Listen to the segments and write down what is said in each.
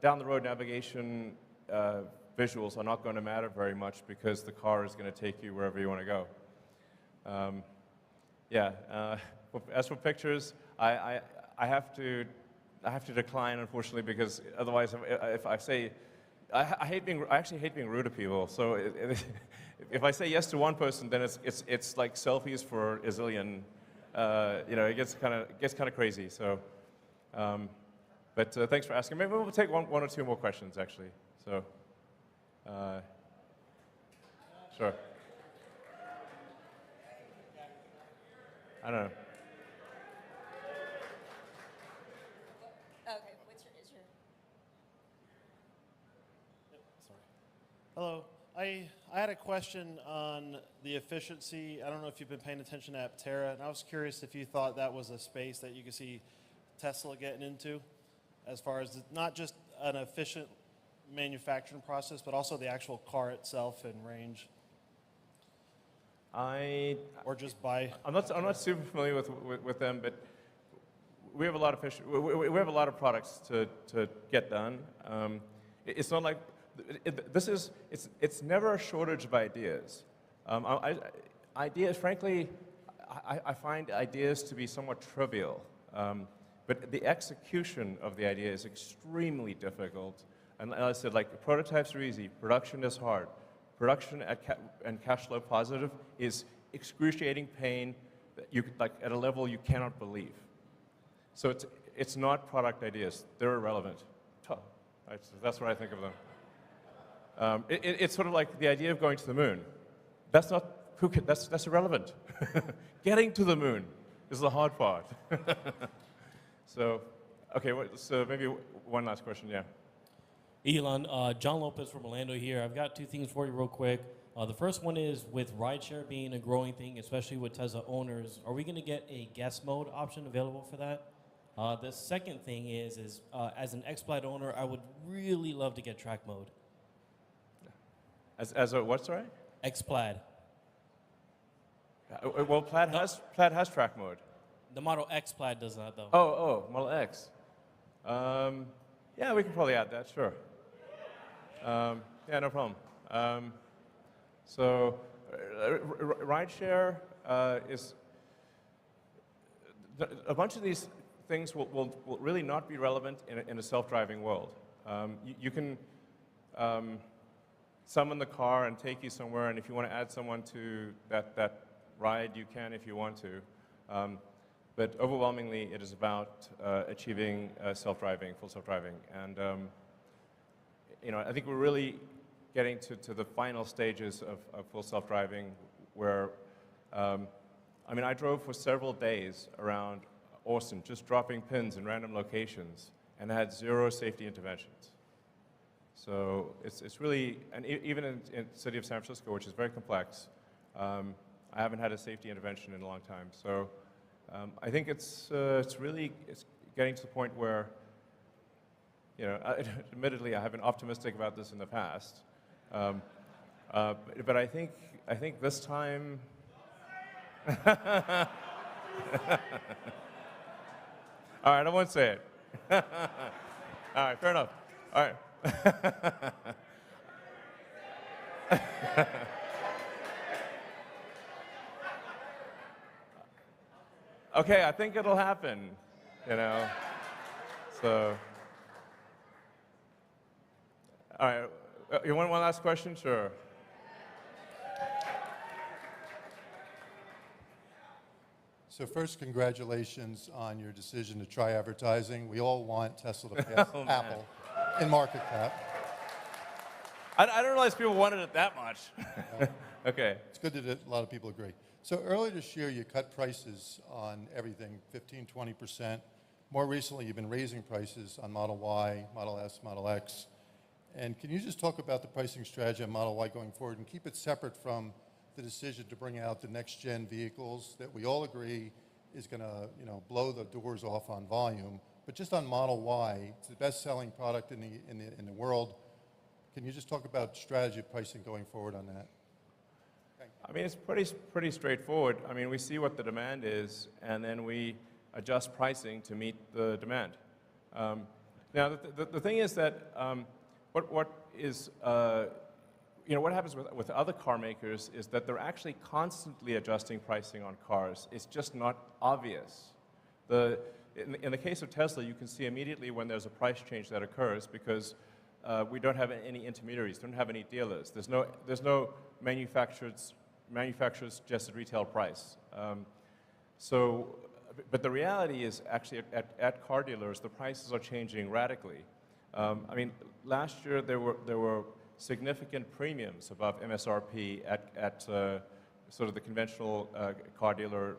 down the road navigation visuals are not going to matter very much because the car is going to take you wherever you want to go. As for pictures, I have to decline, unfortunately, because otherwise, if I say, I actually hate being rude to people. So if I say yes to one person, then it's like selfies for a zillion. It gets kind of crazy. So, but thanks for asking. Maybe we'll take one or two more questions, actually. So, sure. I don't know. Okay, is your... Sorry. Hello. I had a question on the efficiency. I don't know if you've been paying attention to Aptera, and I was curious if you thought that was a space that you could see Tesla getting into, as far as not just an efficient manufacturing process, but also the actual car itself and range. Or just buy. I'm not super familiar with them, but we have a lot of we have a lot of products to get done. It's not like it's never a shortage of ideas. Ideas, frankly, I find ideas to be somewhat trivial, but the execution of the idea is extremely difficult. And as I said, like, prototypes are easy, production is hard. Production and cash flow positive is excruciating pain that like at a level you cannot believe. So it's not product ideas; they're irrelevant. That's what I think of them. It's sort of like the idea of going to the moon. That's not that's irrelevant. Getting to the moon is the hard part. So, okay. So maybe one last question. Yeah. Elon, John Lopez from Orlando here. I've got two things for you real quick. The first one is, with rideshare being a growing thing, especially with Tesla owners, are we going to get a guest mode option available for that? The second thing is as an X-Plaid owner, I would really love to get track mode. As a what, sorry? X-Plaid. Well, Plaid has track mode. The Model X Plaid does not, though. Oh, Model X. Yeah, we can probably add that, sure. Yeah, no problem. So, rideshare is a bunch of these things will really not be relevant in a self-driving world. You can summon the car and take you somewhere, and if you want to add someone to that ride, you can if you want to. But overwhelmingly, it is about achieving self-driving, full self-driving. And I think we're really getting to the final stages of full self-driving where, I drove for several days around Austin, just dropping pins in random locations, and had 0 safety interventions. So it's really, and even in the city of San Francisco, which is very complex, I haven't had a safety intervention in a long time. So I think it's getting to the point where, admittedly, I have been optimistic about this in the past, but I think this time. All right, I won't say it. All right, fair enough. All right. Okay, I think it'll happen, So, all right, you want one last question? Sure. So first, congratulations on your decision to try advertising. We all want Tesla to pass Apple in market cap. I didn't realize people wanted it that much. Okay. It's good that a lot of people agree. So earlier this year, you cut prices on everything, 15, 20%. More recently, you've been raising prices on Model Y, Model S, Model X. And can you just talk about the pricing strategy on Model Y going forward and keep it separate from the decision to bring out the next-gen vehicles that we all agree is going to, blow the doors off on volume. But just on Model Y, it's the best-selling product in the world. Can you just talk about strategy of pricing going forward on that? It's pretty straightforward. We see what the demand is, and then we adjust pricing to meet the demand. Now, the thing is that what is, what happens with other car makers is that they're actually constantly adjusting pricing on cars. It's just not obvious. In the case of Tesla, you can see immediately when there's a price change that occurs because we don't have any intermediaries, don't have any dealers. There's no manufacturer's suggested retail price. But the reality is actually at car dealers, the prices are changing radically. I mean, last year there were significant premiums above MSRP at sort of the conventional car dealer.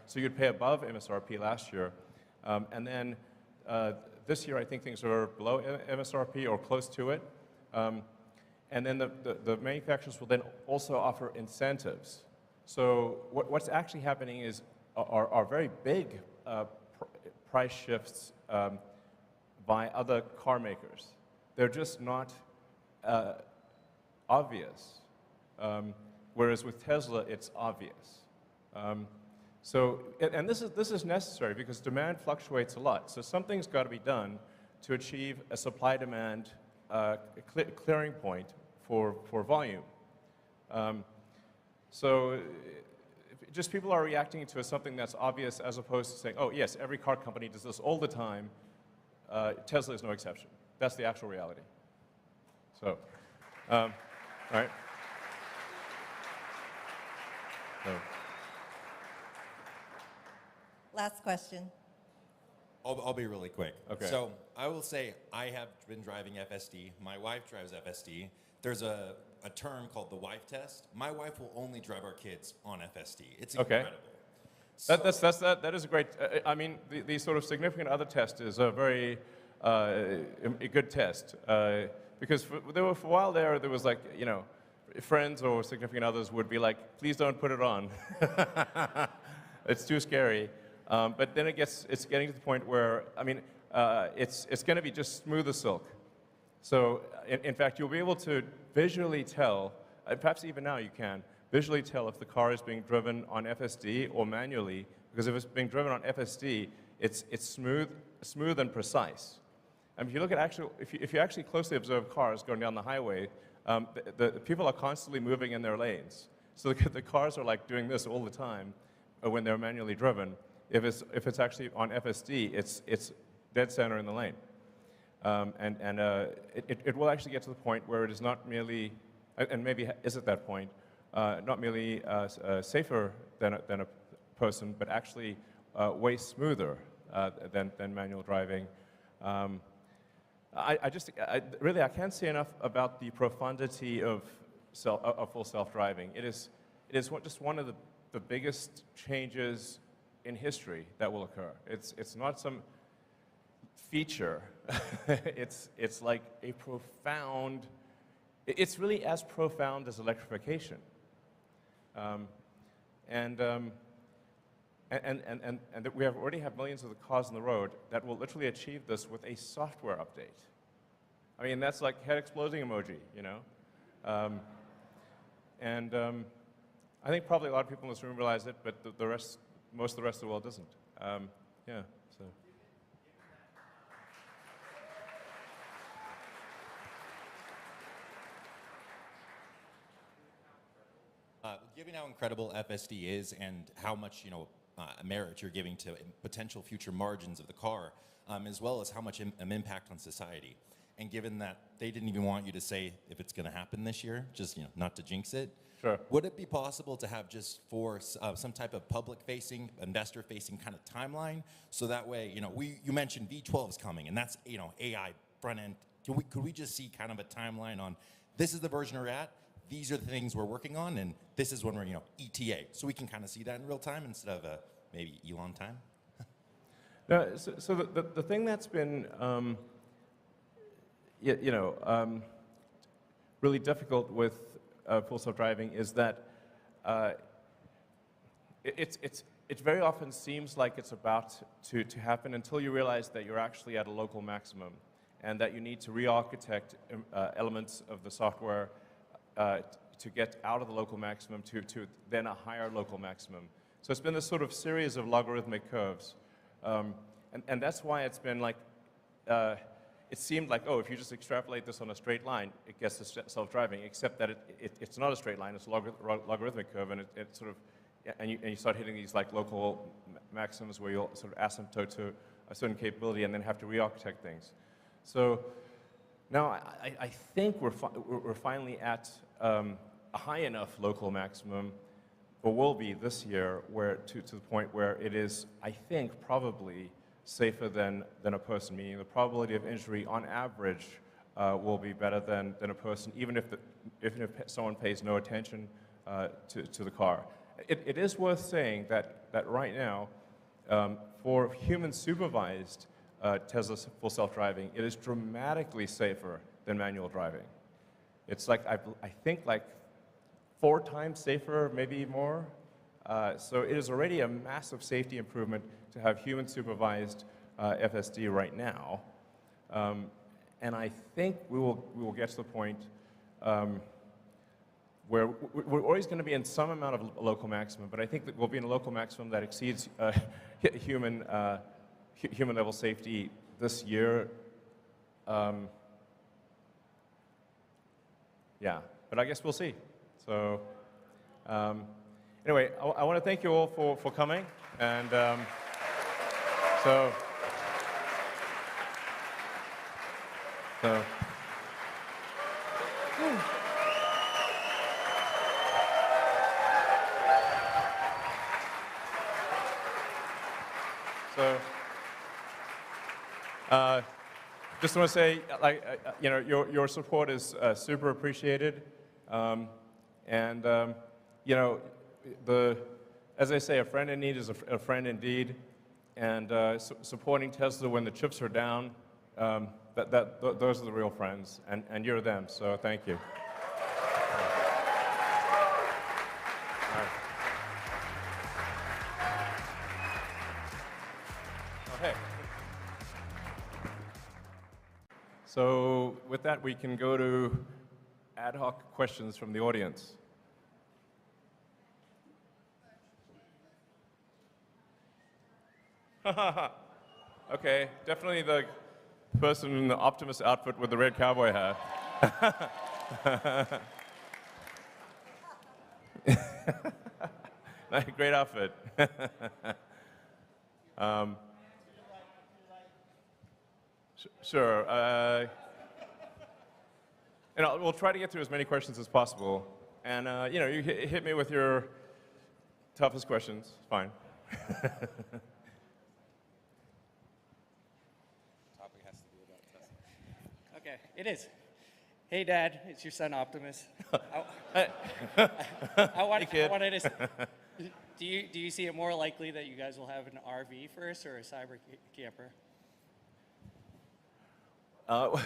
So you'd pay above MSRP last year, and then this year I think things are below MSRP or close to it. And then the manufacturers will then also offer incentives. So what's actually happening is are very big price shifts by other car makers. They're just not obvious. Whereas with Tesla, it's obvious. And this is necessary because demand fluctuates a lot. So something's got to be done to achieve a supply-demand clearing point for volume. So just people are reacting to something that's obvious as opposed to saying, oh, yes, every car company does this all the time. Tesla is no exception. That's the actual reality. So, all right. So. Last question. I'll be really quick. Okay. So I will say I have been driving FSD. My wife drives FSD. There's a term called the wife test. My wife will only drive our kids on FSD. It's incredible. That is a great. I mean, the sort of significant other test is a very a good test because for a while there was like friends or significant others would be like, please don't put it on. It's too scary. But then it's getting to the point where it's going to be just smooth as silk. So in fact, you'll be able to visually tell, perhaps even now you can, visually tell if the car is being driven on FSD or manually, because if it's being driven on FSD, it's smooth and precise. And if you look at if you actually closely observe cars going down the highway, the people are constantly moving in their lanes. So the cars are like doing this all the time when they're manually driven. If it's actually on FSD, it's dead center in the lane. It will actually get to the point where it is not merely, and maybe is at that point, not merely safer than a person, but actually way smoother than manual driving. I can't say enough about the profundity of full self-driving. It is just one of the biggest changes in history that will occur. It's not some feature. it's like a profound. It's really as profound as electrification. And that we already have millions of the cars on the road that will literally achieve this with a software update. I mean, that's like head exploding emoji, I think probably a lot of people in this room realize it, but most of the rest of the world doesn't. So. Given how incredible FSD is and how much merit you're giving to potential future margins of the car, as well as how much impact on society, and given that they didn't even want you to say if it's going to happen this year, just not to jinx it. Sure. Would it be possible to have just for some type of public-facing, investor-facing kind of timeline, so that way you mentioned V12 is coming, and that's AI front end. Could we just see kind of a timeline on this is the version we're at? These are the things we're working on, and this is when we're, ETA. So we can kind of see that in real time instead of maybe Elon time. No, so the thing that's been, really difficult with full self-driving is that it very often seems like it's about to happen until you realize that you're actually at a local maximum, and that you need to re-architect elements of the software to get out of the local maximum to then a higher local maximum. So it's been this sort of series of logarithmic curves. And that's why it's been like it seemed like, oh, if you just extrapolate this on a straight line, it gets to self-driving, except that it's not a straight line, it's a logarithmic curve, and it sort of, and you start hitting these like local maximums where you'll sort of asymptote to a certain capability and then have to re-architect things. So now I think we're finally at a high enough local maximum, or will be this year, where to the point where it is, I think, probably safer than a person, meaning the probability of injury on average will be better than a person, even if someone pays no attention to the car. It is worth saying that right now, for human-supervised Tesla full self-driving, it is dramatically safer than manual driving. It's like, I think like 4 times safer, maybe more. So it is already a massive safety improvement to have human-supervised FSD right now. And I think we will get to the point where we're always going to be in some amount of local maximum, but I think that we'll be in a local maximum that exceeds human level safety this year. Yeah, but I guess we'll see. So anyway, I want to thank you all for coming, and so. Just want to say, like, you know, your support is super appreciated, and you know, as I say, a friend in need is a friend indeed, and supporting Tesla when the chips are down, those are the real friends, and you're them. So thank you. All right. Okay. So with that, we can go to ad hoc questions from the audience. Okay, definitely the person in the Optimus outfit with the red cowboy hat. Great outfit. Sure. And we'll try to get through as many questions as possible. And you know, you hit me with your toughest questions. Fine. Okay, it is. Hey, Dad, it's your son Optimus. Hey, kid. I wanted to. Do you see it more likely that you guys will have an RV first or a cyber camper? Well,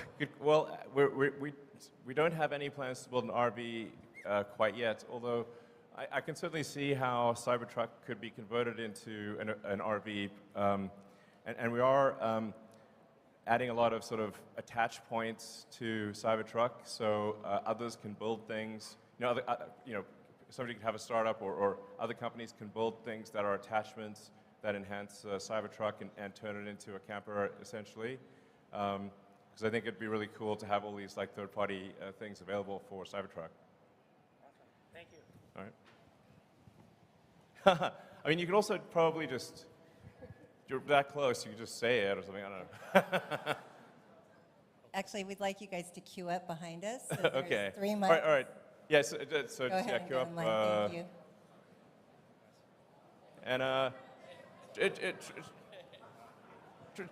we don't have any plans to build an RV quite yet, although I can certainly see how Cybertruck could be converted into an RV, and we are adding a lot of sort of attach points to Cybertruck, so others can build things. You know, somebody could have a startup, or other companies can build things that are attachments that enhance Cybertruck and turn it into a camper, essentially. Because I think it'd be really cool to have all these like third-party things available for Cybertruck. Awesome. Thank you. All right. I mean, you could also probably just, you're that close, you could just say it or something, I don't know. Actually, we'd like you guys to queue up behind us. So Okay. 3 All months. right. Yeah, so Go just ahead and queue get up. in line. Thank you. And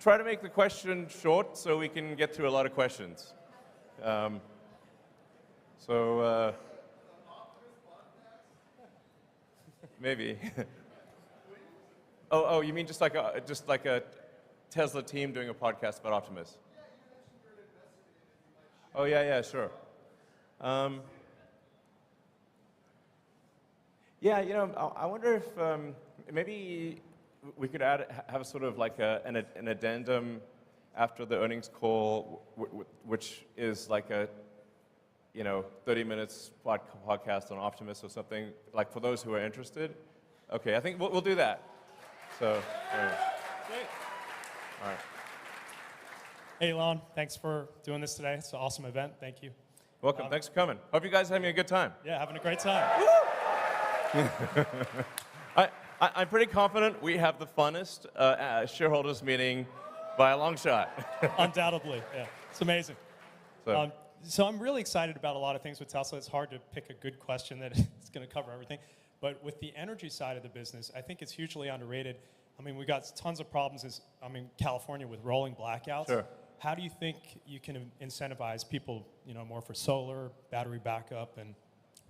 try to make the question short so we can get through a lot of questions. Maybe. Oh, you mean just like a Tesla team doing a podcast about Optimus? Oh yeah, sure. Yeah, you know, I wonder if maybe we could have sort of like an addendum after the earnings call, which is like a, you know, 30 minutes podcast on Optimus or something, like for those who are interested. Okay, I think we'll do that. So, all right. Hey, Elon, thanks for doing this today. It's an awesome event. Thank you. Welcome. Thanks for coming. Hope you guys are having a good time. Yeah, having a great time. I'm pretty confident we have the funnest shareholders meeting by a long shot. Undoubtedly, yeah. It's amazing. So, So I'm really excited about a lot of things with Tesla. It's hard to pick a good question that is going to cover everything. But with the energy side of the business, I think it's hugely underrated. I mean, we got tons of problems in California with rolling blackouts. Sure. How do you think you can incentivize people, more for solar, battery backup, and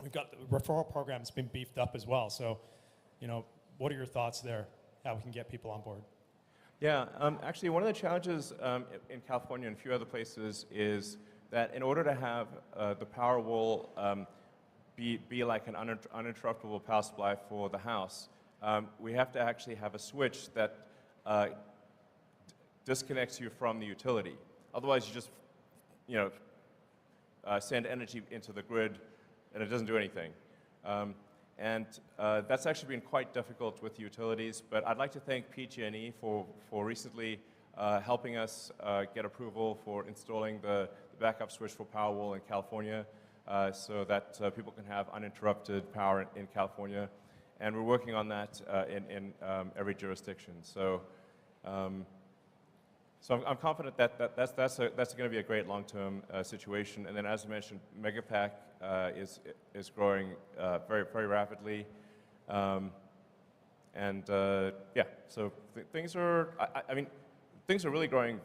we've got the referral program that's been beefed up as well. So, what are your thoughts there? How we can get people on board? yeah, actually, one of the challenges in California and a few other places is that in order to have the Powerwall be like an uninterruptible power supply for the house, we have to actually have a switch that disconnects you from the utility. Otherwise, you just, send energy into the grid, and it doesn't do anything. That's actually been quite difficult with utilities. But I'd like to thank PG&E for recently helping us get approval for installing the backup switch for Powerwall in California, so that people can have uninterrupted power in California. And we're working on that in every jurisdiction. So I'm confident that that's going to be a great long-term situation. And then, as I mentioned, Megapack is growing very, very rapidly. Yeah, so things are, things are really growing